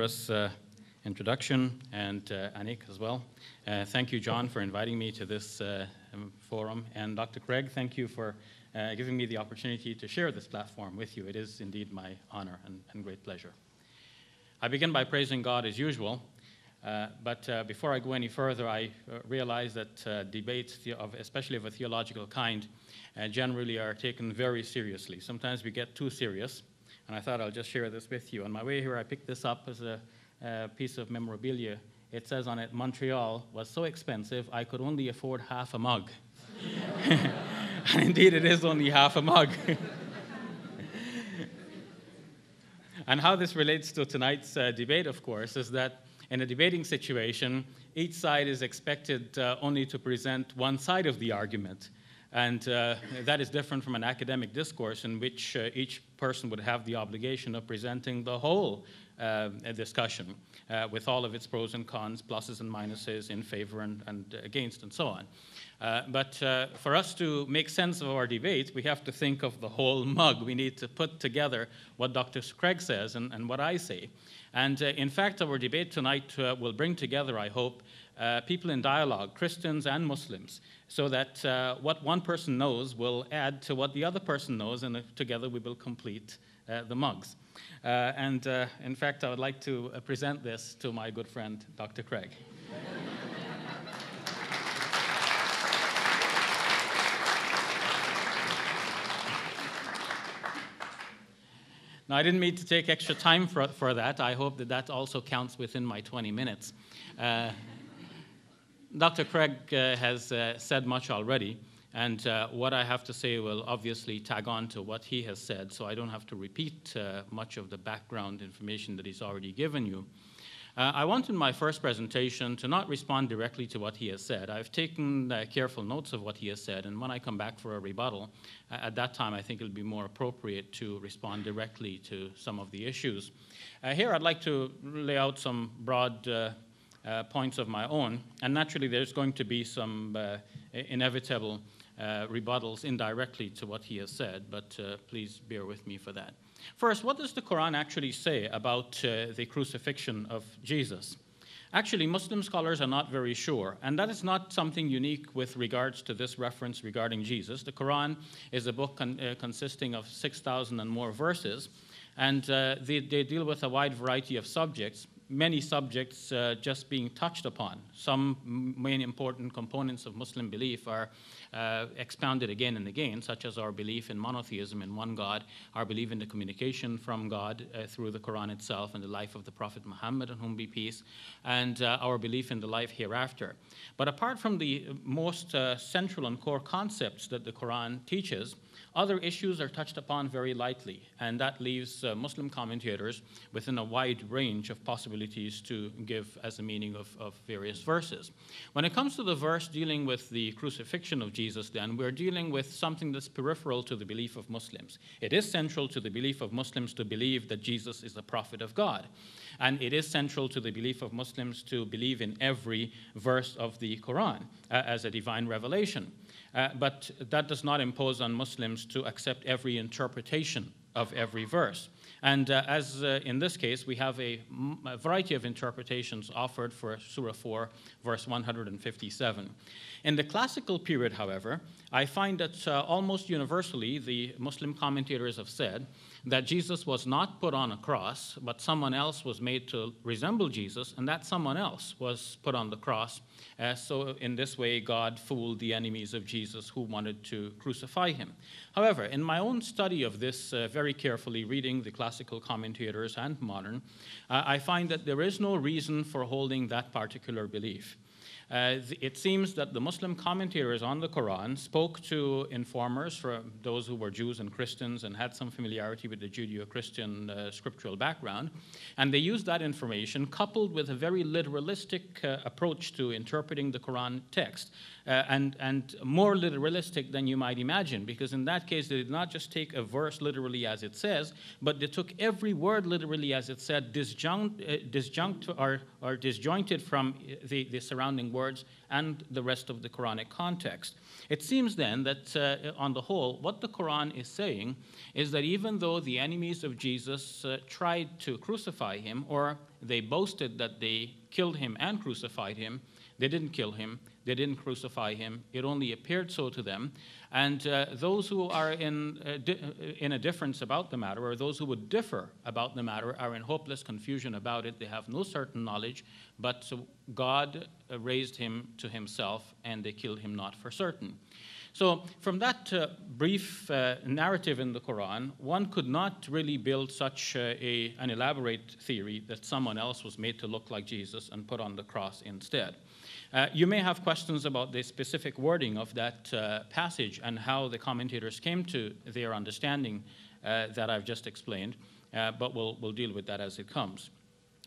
generous introduction, and Anik as well. Thank you, John, for inviting me to this forum. And Dr. Craig, thank you for giving me the opportunity to share this platform with you. It is indeed my honor and great pleasure. I begin by praising God as usual. But before I go any further, I realize that debates, especially of a theological kind, generally are taken very seriously. Sometimes we get too serious, and I thought I'll just share this with you. On my way here, I picked this up as a piece of memorabilia. It says on it, "Montreal was so expensive, I could only afford half a mug." And indeed, it is only half a mug. And how this relates to tonight's debate, of course, is that in a debating situation, each side is expected only to present one side of the argument. And that is different from an academic discourse in which each person would have the obligation of presenting the whole discussion with all of its pros and cons, pluses and minuses, in favor and against, and so on. But for us to make sense of our debate, we have to think of the whole mug. We need to put together what Dr. Craig says and what I say. And in fact, our debate tonight will bring together, I hope, people in dialogue, Christians and Muslims, so that what one person knows will add to what the other person knows, and together we will complete the mugs. In fact, I would like to present this to my good friend, Dr. Craig. Now, I didn't mean to take extra time for that. I hope that that also counts within my 20 minutes. Dr. Craig has said much already, and what I have to say will obviously tag on to what he has said, so I don't have to repeat much of the background information that he's already given you. I want in my first presentation to not respond directly to what he has said. I've taken careful notes of what he has said, and when I come back for a rebuttal, at that time I think it'll be more appropriate to respond directly to some of the issues. Here I'd like to lay out some broad points of my own, and naturally there's going to be some inevitable rebuttals indirectly to what he has said, but please bear with me for that. First, what does the Quran actually say about the crucifixion of Jesus? Actually, Muslim scholars are not very sure, and that is not something unique with regards to this reference regarding Jesus. The Quran is a book consisting of 6,000 and more verses, and they deal with a wide variety of subjects, many subjects just being touched upon. Some main important components of Muslim belief are expounded again and again, such as our belief in monotheism in one God, our belief in the communication from God through the Quran itself and the life of the Prophet Muhammad, on whom be peace, and our belief in the life hereafter. But apart from the most central and core concepts that the Quran teaches, other issues are touched upon very lightly, and that leaves Muslim commentators within a wide range of possibilities to give as a meaning of various verses. When it comes to the verse dealing with the crucifixion of Jesus, then, we're dealing with something that's peripheral to the belief of Muslims. It is central to the belief of Muslims to believe that Jesus is a prophet of God. And it is central to the belief of Muslims to believe in every verse of the Quran as a divine revelation. But that does not impose on Muslims to accept every interpretation of every verse. And as in this case, we have a variety of interpretations offered for Surah 4, verse 157. In the classical period, however, I find that almost universally the Muslim commentators have said that Jesus was not put on a cross, but someone else was made to resemble Jesus, and that someone else was put on the cross. So in this way, God fooled the enemies of Jesus who wanted to crucify him. However, in my own study of this very carefully, reading the classical commentators and modern, I find that there is no reason for holding that particular belief. It seems that the Muslim commentators on the Quran spoke to informers, for those who were Jews and Christians and had some familiarity with the Judeo-Christian scriptural background, and they used that information coupled with a very literalistic approach to interpreting the Quran text, and more literalistic than you might imagine, because in that case they did not just take a verse literally as it says, but they took every word literally as it said, disjointed from the surrounding words and the rest of the Quranic context. It seems then that on the whole, what the Quran is saying is that even though the enemies of Jesus tried to crucify him, or they boasted that they killed him and crucified him. They didn't kill him. They didn't crucify him. It only appeared so to them. And those who are in a difference about the matter, or those who would differ about the matter, are in hopeless confusion about it. They have no certain knowledge, but God raised him to himself, and they killed him not for certain. So from that brief narrative in the Quran, one could not really build such an elaborate theory that someone else was made to look like Jesus and put on the cross instead. You may have questions about the specific wording of that passage and how the commentators came to their understanding that I've just explained, but we'll deal with that as it comes.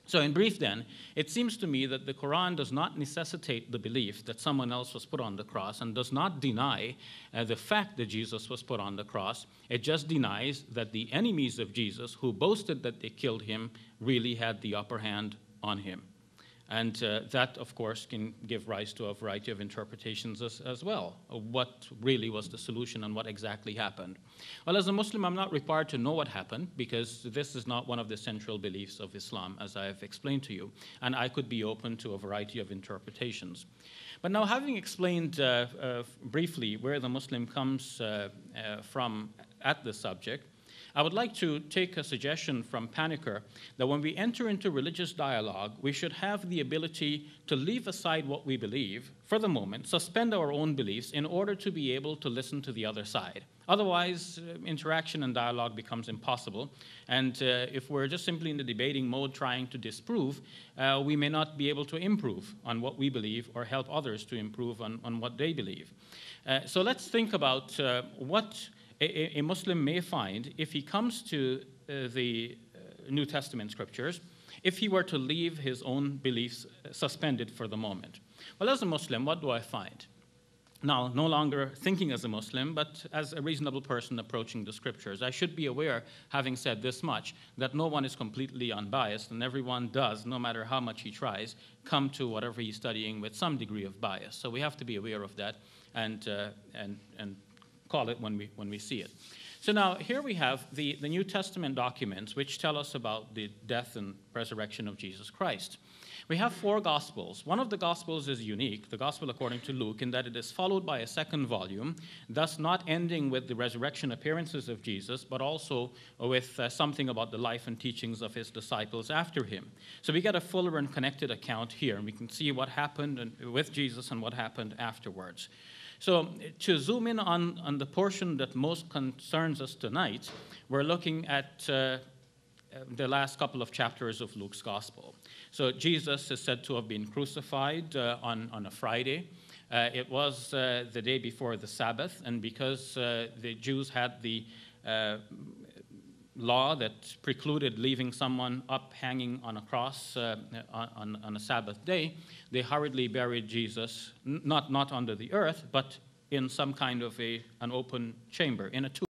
So in brief then, it seems to me that the Quran does not necessitate the belief that someone else was put on the cross and does not deny the fact that Jesus was put on the cross. It just denies that the enemies of Jesus, who boasted that they killed him, really had the upper hand on him. And that, of course, can give rise to a variety of interpretations as well, of what really was the solution and what exactly happened. Well, as a Muslim, I'm not required to know what happened, because this is not one of the central beliefs of Islam, as I have explained to you, and I could be open to a variety of interpretations. But now, having explained briefly where the Muslim comes from at this subject, I would like to take a suggestion from Paniker that when we enter into religious dialogue, we should have the ability to leave aside what we believe for the moment, suspend our own beliefs in order to be able to listen to the other side. Otherwise, interaction and dialogue becomes impossible. And if we're just simply in the debating mode trying to disprove, we may not be able to improve on what we believe or help others to improve on what they believe. So let's think about what a Muslim may find if he comes to the New Testament scriptures, if he were to leave his own beliefs suspended for the moment. Well, as a Muslim, what do I find? Now, no longer thinking as a Muslim, but as a reasonable person approaching the scriptures, I should be aware, having said this much, that no one is completely unbiased, and everyone does, no matter how much he tries, come to whatever he's studying with some degree of bias. So we have to be aware of that and call it when we see it. So now here we have the New Testament documents which tell us about the death and resurrection of Jesus Christ. We have 4 Gospels. One of the Gospels is unique, the Gospel according to Luke, in that it is followed by a second volume, thus not ending with the resurrection appearances of Jesus, but also with something about the life and teachings of his disciples after him. So we get a fuller and connected account here, and we can see what happened with Jesus and what happened afterwards. So to zoom in on the portion that most concerns us tonight, we're looking at the last couple of chapters of Luke's Gospel. So Jesus is said to have been crucified on a Friday. It was the day before the Sabbath, and because the Jews had the law that precluded leaving someone up hanging on a cross on a Sabbath day, they hurriedly buried Jesus, not under the earth, but in some kind of an open chamber, in a tomb.